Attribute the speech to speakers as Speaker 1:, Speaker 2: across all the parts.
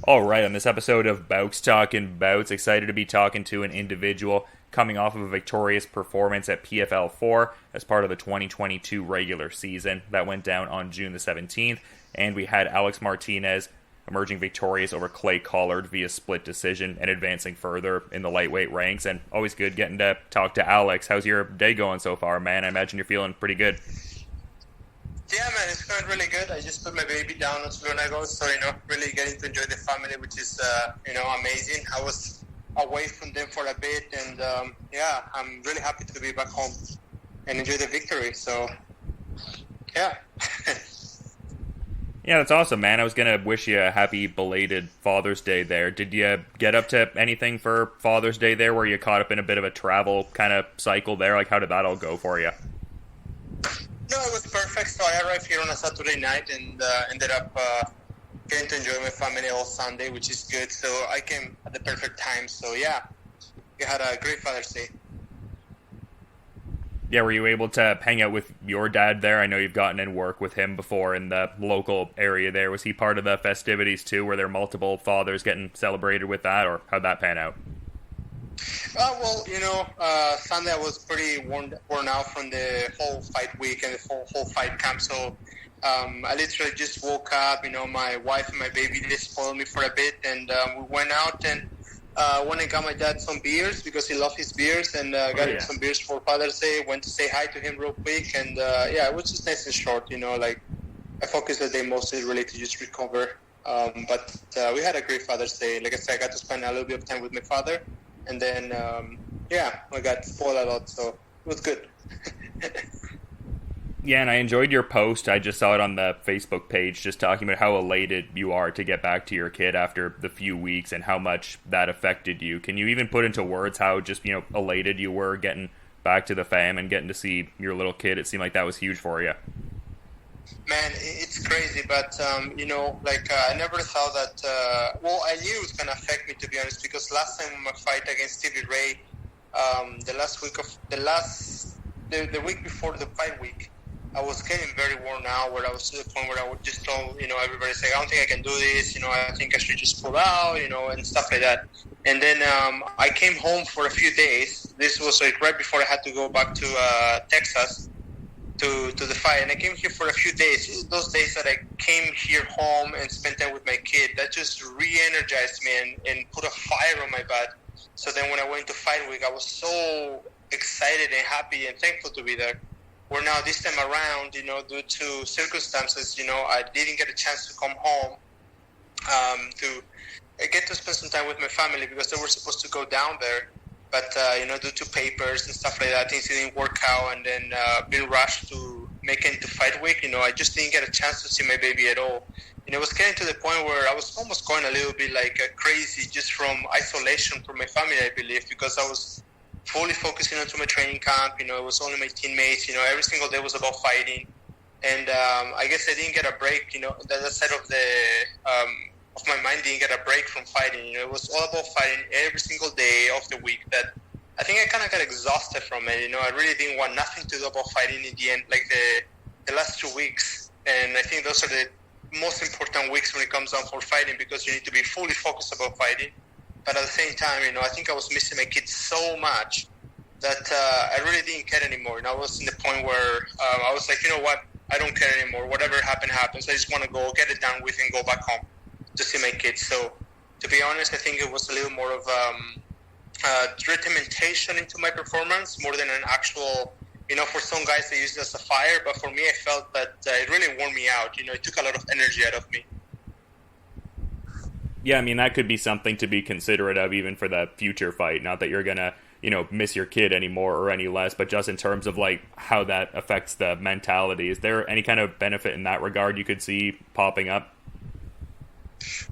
Speaker 1: All right, on this episode of Bowks Talking Bouts, excited to be talking to an individual coming off of a victorious performance at PFL 4 as part of the 2022 regular season that went down on June the 17th. And we had Alex Martinez emerging victorious over Clay Collard via split decision and advancing further in the lightweight ranks. And always good getting to talk to Alex. How's your day going so far, man? I imagine you're feeling pretty good.
Speaker 2: Yeah, man, it's going really good. I just put my baby down not too long ago, so, really getting to enjoy the family, which is, amazing. I was away from them for a bit, and, I'm really happy to be back home and enjoy the victory, so, yeah.
Speaker 1: Yeah, that's awesome, man. I was going to wish you a happy belated Father's Day there. Did you get up to anything for Father's Day there where you caught up in a bit of a travel kind of cycle there? Like, how did that all go for you?
Speaker 2: No, it was perfect. So I arrived here on a Saturday night and ended up getting to enjoy my family all Sunday, which is good. So I came at the perfect time. So, yeah, we had a great Father's Day.
Speaker 1: Yeah, were you able to hang out with your dad there? I know you've gotten in work with him before in the local area there. Was he part of the festivities too? Were there multiple fathers getting celebrated with that, or how'd that pan out?
Speaker 2: Sunday I was pretty worn out from the whole fight week and the whole fight camp. So I literally just woke up. My wife and my baby, they spoiled me for a bit, and we went out and went and got my dad some beers because he loved his beers, and got him some beers for Father's Day. Went to say hi to him real quick, and it was just nice and short. I focused the day mostly really to just recover. But we had a great Father's Day. Like I said, I got to spend a little bit of time with my father. And then, I got spoiled a lot, so it was good.
Speaker 1: Yeah, and I enjoyed your post. I just saw it on the Facebook page, just talking about how elated you are to get back to your kid after the few weeks and how much that affected you. Can you even put into words how just, elated you were getting back to the fam and getting to see your little kid? It seemed like that was huge for you.
Speaker 2: Man, it's crazy, but, I never thought that, I knew it was going to affect me, to be honest, because last time in my fight against Stevie Ray, the week before the fight week, I was getting very worn out, where I was to the point where I would just tell, everybody say, I don't think I can do this, I think I should just pull out, and stuff like that. And then I came home for a few days. This was right before I had to go back to Texas, to the fight, and I came here for a few days. Those days that I came here home and spent time with my kid, that just re-energized me and put a fire on my butt. So then when I went to fight week, I was so excited and happy and thankful to be there. Where now this time around, due to circumstances, I didn't get a chance to come home to get to spend some time with my family because they were supposed to go down there. But, due to papers and stuff like that, things didn't work out, and then being rushed to make it into fight week, I just didn't get a chance to see my baby at all. It was getting to the point where I was almost going a little bit crazy just from isolation from my family, I believe, because I was fully focusing onto my training camp. It was only my teammates. Every single day was about fighting. And I guess I didn't get a break, that side of my mind didn't get a break from fighting. It was all about fighting every single day of the week. That I think I kind of got exhausted from it. I really didn't want nothing to do about fighting in the end, like the last 2 weeks. And I think those are the most important weeks when it comes down for fighting, because you need to be fully focused about fighting. But at the same time, I think I was missing my kids so much that I really didn't care anymore. And I was in the point where I was like, you know what? I don't care anymore. Whatever happens. I just want to go get it done with and go back home to see my kids. So, to be honest, I think it was a little more of regimentation into my performance more than an actual, for some guys they use it as a fire, but for me I felt that it really wore me out. It took a lot of energy out of me.
Speaker 1: Yeah, I mean, that could be something to be considerate of even for the future fight. Not that you're going to, miss your kid anymore or any less, but just in terms of, how that affects the mentality. Is there any kind of benefit in that regard you could see popping up?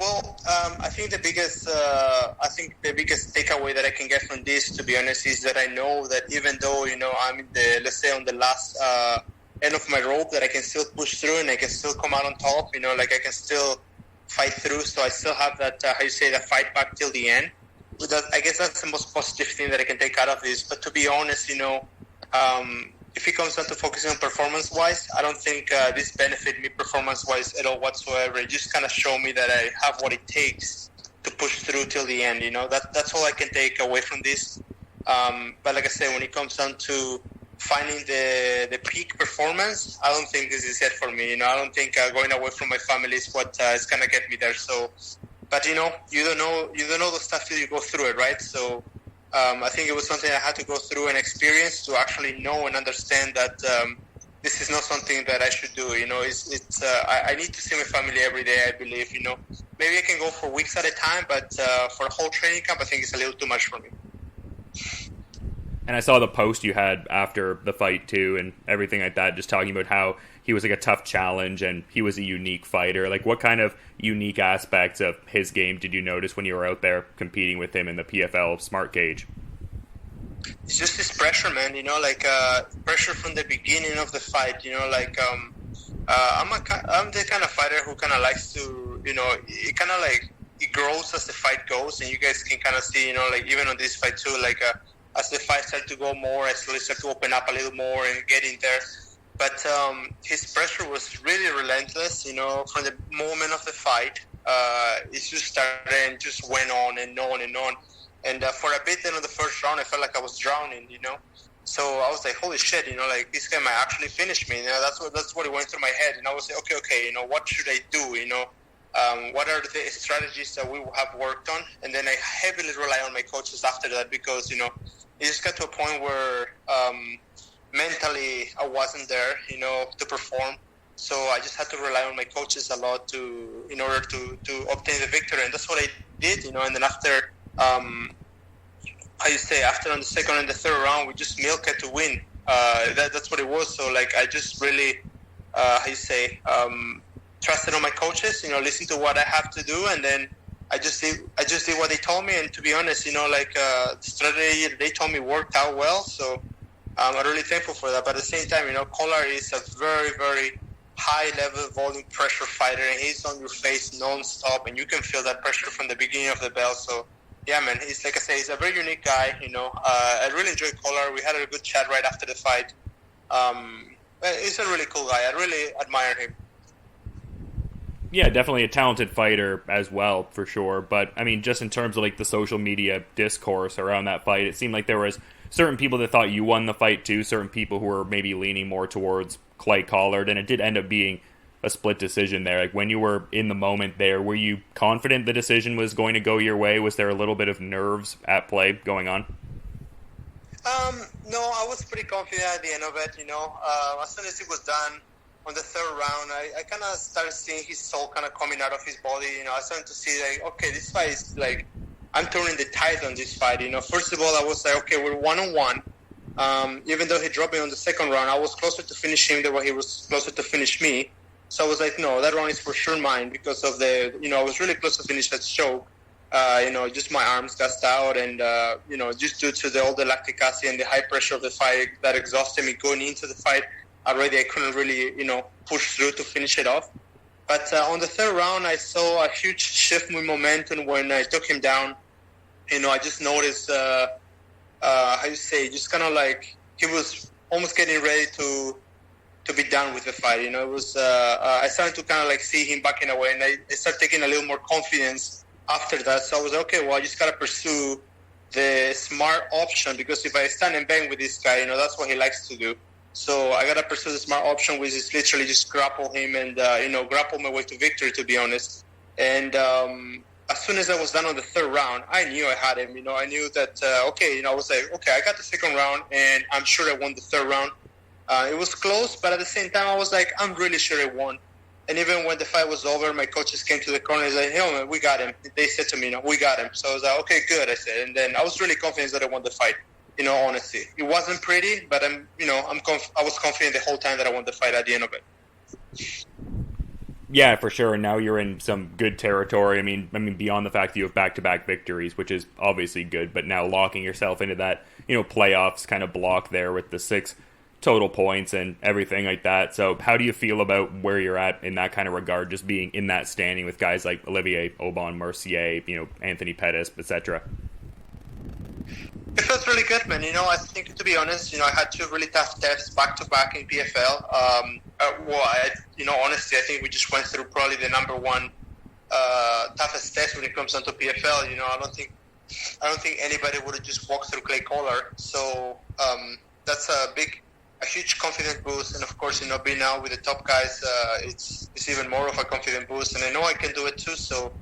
Speaker 2: Well, I think the biggest takeaway that I can get from this, to be honest, is that I know that even though, I'm let's say on the last end of my rope, that I can still push through and I can still come out on top, I can still fight through. So I still have that, that fight back till the end. I guess that's the most positive thing that I can take out of this. But to be honest, if it comes down to focusing on performance-wise, I don't think this benefited me performance-wise at all whatsoever. It just kind of showed me that I have what it takes to push through till the end. That's all I can take away from this. But like I said, when it comes down to finding the peak performance, I don't think this is it for me. I don't think going away from my family is what is gonna get me there. So, but you don't know the stuff till you go through it, right? So, I think it was something I had to go through and experience to actually know and understand that this is not something that I should do. I need to see my family every day. I believe. Maybe I can go for weeks at a time, but for a whole training camp, I think it's a little too much for me.
Speaker 1: And I saw the post you had after the fight too, and everything like that, just talking about how he was like a tough challenge and he was a unique fighter. Like, what kind of unique aspects of his game did you notice when you were out there competing with him in the PFL Smart Cage?
Speaker 2: It's just his pressure, man. Pressure from the beginning of the fight. I'm the kind of fighter who kind of likes to, it kind of like it grows as the fight goes, and you guys can kind of see, even on this fight too, as the fight started to go more, I slowly started to open up a little more and get in there. But his pressure was really relentless, from the moment of the fight. It just started and just went on and on and on. And for a bit then in the first round, I felt like I was drowning, So I was like, holy shit, this guy might actually finish me. That's what went through my head. And I was like, okay, what should I do, what are the strategies that we have worked on? And then I heavily rely on my coaches after that because, it just got to a point where mentally I wasn't there, to perform. So I just had to rely on my coaches a lot in order to obtain the victory. And that's what I did, and then after, after on the second and the third round, we just milked it to win. That's what it was. So I just really, trusted on my coaches, listened to what I have to do, and then I just did what they told me. And to be honest, the strategy they told me worked out well. So I'm really thankful for that. But at the same time, Collar is a very, very high level volume pressure fighter, and he's on your face non-stop, and you can feel that pressure from the beginning of the bell. So yeah, man, he's, like I say, he's a very unique guy. I really enjoyed Collar. We had a good chat right after the fight. He's a really cool guy. I really admire him.
Speaker 1: Yeah, definitely a talented fighter as well, for sure. But, I mean, just in terms of, the social media discourse around that fight, it seemed like there was certain people that thought you won the fight, too. Certain people who were maybe leaning more towards Clay Collard. And it did end up being a split decision there. When you were in the moment there, were you confident the decision was going to go your way? Was there a little bit of nerves at play going on?
Speaker 2: No, I was pretty confident at the end of it, As soon as it was done, on the third round, I kind of started seeing his soul kind of coming out of his body. I started to see okay, this fight is I'm turning the tide on this fight. First of all, I was like, okay, we're 1-on-1. Even though he dropped me on the second round, I was closer to finish him than he was closer to finish me. So I was like, no, that round is for sure mine because of I was really close to finish that choke. Just my arms gassed out and, just due to all the lactic acid and the high pressure of the fight that exhausted me going into the fight. Already I couldn't really, push through to finish it off. But on the third round, I saw a huge shift in momentum when I took him down. I just noticed, just kind of he was almost getting ready to be done with the fight. It was I started to kind of see him backing away, and I started taking a little more confidence after that. So I was okay. Well, I just gotta pursue the smart option because if I stand and bang with this guy, that's what he likes to do. So I gotta pursue the smart option, which is literally just grapple him and grapple my way to victory. To be honest, and as soon as I was done on the third round, I knew I had him. I knew that I was like, okay, I got the second round, and I'm sure I won the third round. It was close, but at the same time, I was like, I'm really sure I won. And even when the fight was over, my coaches came to the corner and said, hey, man, we got him. They said to me, we got him. So I was like, okay, good, I said. And then I was really confident that I won the fight. Honestly, it wasn't pretty, but I was confident the whole time that I won the fight at the end of it.
Speaker 1: Yeah, for sure. And now you're in some good territory. I mean, beyond the fact that you have back-to-back victories, which is obviously good, but now locking yourself into that, playoffs kind of block there with the 6 total points and everything like that. So how do you feel about where you're at in that kind of regard, just being in that standing with guys like Olivier Aubin, Mercier, Anthony Pettis, etc.?
Speaker 2: It felt really good, man. I think, to be honest, I had two really tough tests back to back in PFL. Honestly, I think we just went through probably the number one toughest test when it comes down to PFL. I don't think anybody would have just walked through clay collar. So that's a huge confidence boost. And of course, being out with the top guys, it's even more of a confident boost. And I know I can do it too. So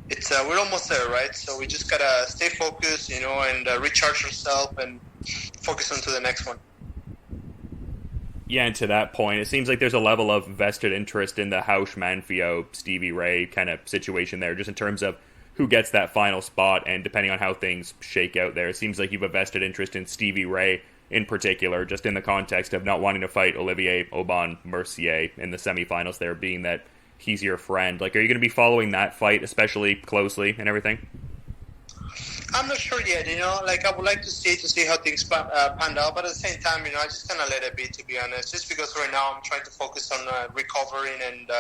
Speaker 2: it's we're almost there, right? So we just gotta stay focused, and recharge ourselves and focus on to the next one.
Speaker 1: Yeah, and to that point, it seems like there's a level of vested interest in the Hausch Manfio Stevie Ray kind of situation there, just in terms of who gets that final spot, and depending on how things shake out there, it seems like you have a vested interest in Stevie Ray in particular, just in the context of not wanting to fight Olivier Aubin-Mercier in the semifinals there, being that he's your friend. Like, are you going to be following that fight especially closely and everything?
Speaker 2: I'm not sure yet, I would like to see how things pan out, but at the same time, I just kind of let it be, to be honest, just because right now I'm trying to focus on recovering, and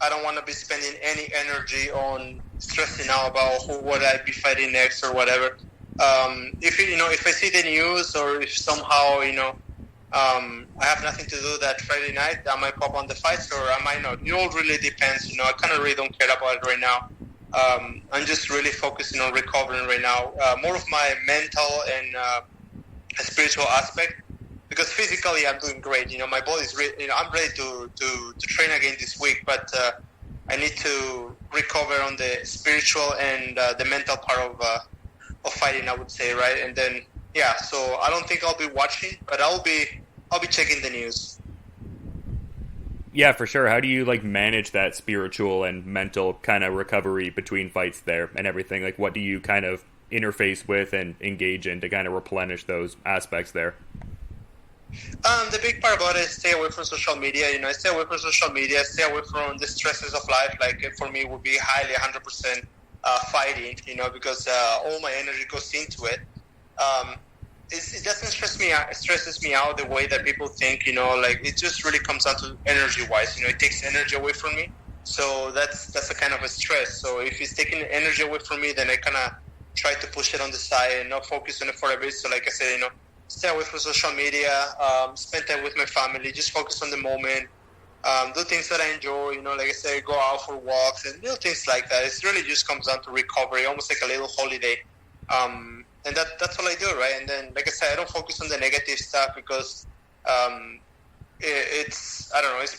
Speaker 2: I don't want to be spending any energy on stressing out about who would I be fighting next or whatever. If I see the news, or if somehow, I have nothing to do that Friday night, I might pop on the fights or I might not. It all really depends, I kind of really don't care about it right now. I'm just really focusing on recovering right now. More of my mental and spiritual aspect, because physically I'm doing great. My body's I'm ready to train again this week, but I need to recover on the spiritual and the mental part of fighting, I would say, right? And then so I don't think I'll be watching, but I'll be checking the news.
Speaker 1: Yeah, for sure. How do you manage that spiritual and mental kind of recovery between fights there and everything? Like, what do you kind of interface with and engage in to kind of replenish those aspects there?
Speaker 2: The big part about it is stay away from social media. Stay away from social media, stay away from the stresses of life. Like, for me, it would be highly 100% fighting, because all my energy goes into it. It doesn't stresses me out the way that people think, it just really comes down to energy-wise. It takes energy away from me. So that's a kind of a stress. So if it's taking energy away from me, then I kind of try to push it on the side and not focus on it for a bit. So like I said, stay away from social media, spend time with my family, just focus on the moment, do things that I enjoy, like I said, go out for walks and little things like that. It really just comes down to recovery, almost like a little holiday. And that's all I do, right? And then, like I said, I don't focus on the negative stuff because it's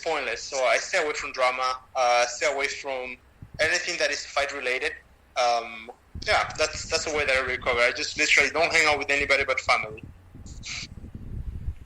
Speaker 2: pointless. So I stay away from drama, stay away from anything that is fight related. That's the way that I recover. I just literally don't hang out with anybody but family.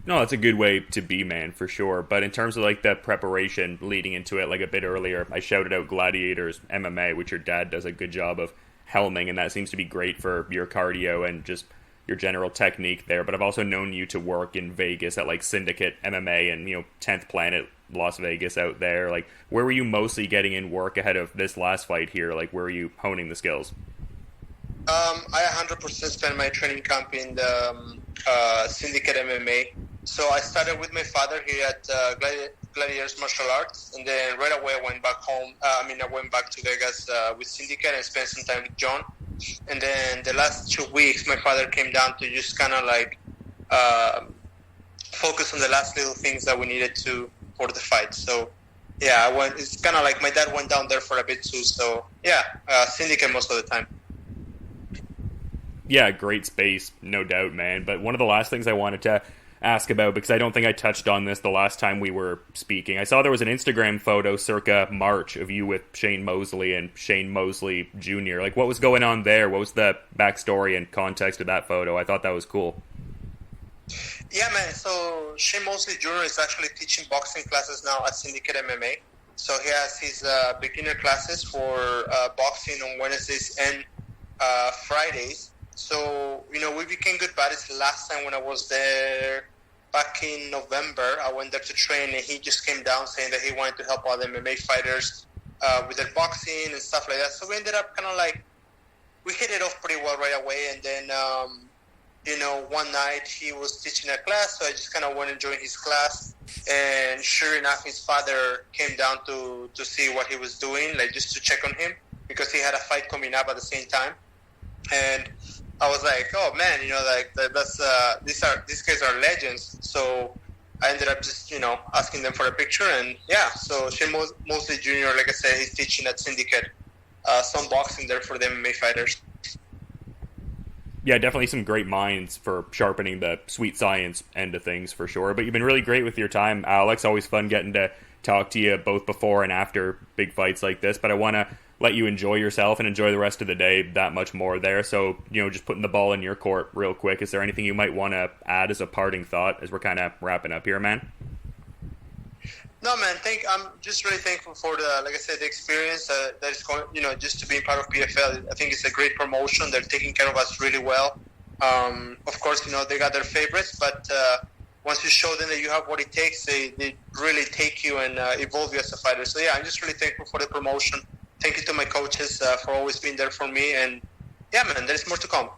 Speaker 1: No, that's a good way to be, man, for sure. But in terms of the preparation leading into it, a bit earlier, I shouted out Gladiators MMA, which your dad does a good job of helming, and that seems to be great for your cardio and just your general technique there. But I've also known you to work in Vegas at Syndicate MMA and 10th Planet Las Vegas out there. Where were you mostly getting in work ahead of this last fight here? Where were you honing the skills?
Speaker 2: I 100% spent my training camp in the Syndicate MMA. So I started with my father here at Gladiators Martial Arts, and then right away I went back home. I went back to Vegas with Syndicate and spent some time with John. And then the last 2 weeks, my father came down to just kind of focus on the last little things that we needed to for the fight. So I went. It's kind of like my dad went down there for a bit too. So Syndicate most of the time.
Speaker 1: Yeah, great space, no doubt, man. But one of the last things I wanted to ask about, because I don't think I touched on this the last time we were speaking, I saw there was an Instagram photo circa March of you with Shane Mosley and Shane Mosley Jr. What was going on there? What was the backstory and context of that photo? I thought that was cool.
Speaker 2: Yeah, man. So Shane Mosley Jr. is actually teaching boxing classes now at Syndicate MMA. So he has his beginner classes for boxing on Wednesdays and Fridays. So, we became good buddies last time when I was there back in November. I went there to train, and he just came down saying that he wanted to help other MMA fighters with their boxing and stuff like that. So we ended up kind of we hit it off pretty well right away. And then, one night he was teaching a class, so I just kind of went and joined his class. And sure enough, his father came down to see what he was doing, just to check on him, because he had a fight coming up at the same time. And I was like, oh man, like that's these guys are legends. So I ended up just asking them for a picture, and yeah. So Shane Mosley Jr., like I said, he's teaching at Syndicate some boxing there for the MMA fighters.
Speaker 1: Yeah, definitely some great minds for sharpening the sweet science end of things for sure. But you've been really great with your time, Alex. Always fun getting to talk to you both before and after big fights like this. But I want to let you enjoy yourself and enjoy the rest of the day that much more there. So, just putting the ball in your court real quick. Is there anything you might want to add as a parting thought as we're kind of wrapping up here, man?
Speaker 2: No, man. I'm just really thankful for like I said, the experience that is going. Just to be part of PFL. I think it's a great promotion. They're taking care of us really well. Of course, they got their favorites, but once you show them that you have what it takes, they really take you and evolve you as a fighter. So yeah, I'm just really thankful for the promotion. Thank you to my coaches for always being there for me. And yeah, man, there's more to come.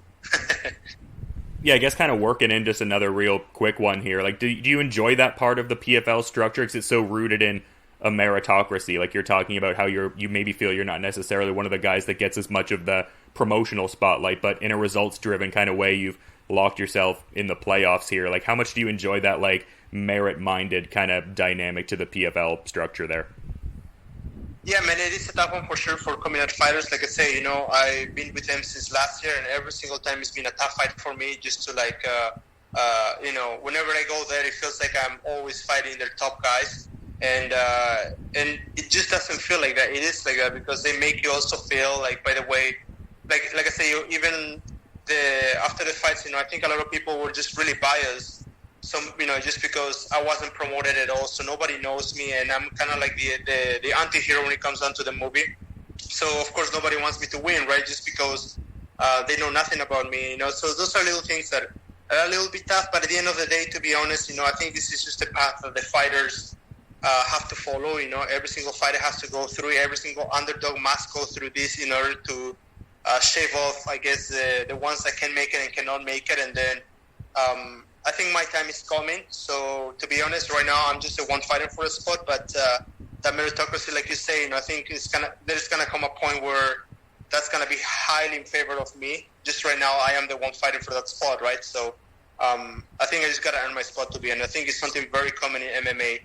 Speaker 1: Yeah, I guess kind of working in just another real quick one here. Like, do you enjoy that part of the PFL structure? Because it's so rooted in a meritocracy. Like you're talking about how you maybe feel you're not necessarily one of the guys that gets as much of the promotional spotlight, but in a results-driven kind of way, you've locked yourself in the playoffs here. Like, how much do you enjoy that like merit-minded kind of dynamic to the PFL structure there?
Speaker 2: Yeah, man, it is a tough one for sure for coming out fighters. Like I say, I've been with them since last year, and every single time it's been a tough fight for me. Just to whenever I go there, it feels like I'm always fighting their top guys, and it just doesn't feel like that. It is like that because they make you also feel like, by the way, like I say, even after the fights, I think a lot of people were just really biased. Just because I wasn't promoted at all, so nobody knows me, and I'm kind of like the anti-hero when it comes down to the movie. So of course nobody wants me to win, right? Just because they know nothing about me, So those are little things that are a little bit tough. But at the end of the day, to be honest, I think this is just the path that the fighters have to follow. Every single fighter has to go through. Every single underdog must go through this in order to shave off, I guess, the ones that can make it and cannot make it, and then. I think my time is coming. So to be honest, right now I'm just a one fighter for a spot. But that meritocracy, like you say, I think there's gonna come a point where that's gonna be highly in favor of me. Just right now, I am the one fighter for that spot, right? So I think I just gotta earn my spot to be. And I think it's something very common in MMA.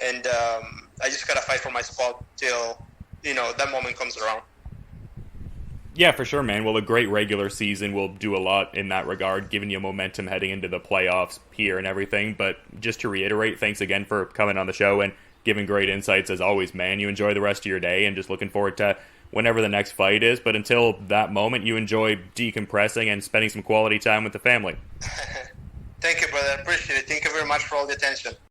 Speaker 2: And I just gotta fight for my spot till that moment comes around.
Speaker 1: Yeah, for sure, man. Well, a great regular season will do a lot in that regard, giving you momentum heading into the playoffs here and everything. But just to reiterate, thanks again for coming on the show and giving great insights as always, man. You enjoy the rest of your day and just looking forward to whenever the next fight is. But until that moment, you enjoy decompressing and spending some quality time with the family.
Speaker 2: Thank you, brother. I appreciate it. Thank you very much for all the attention.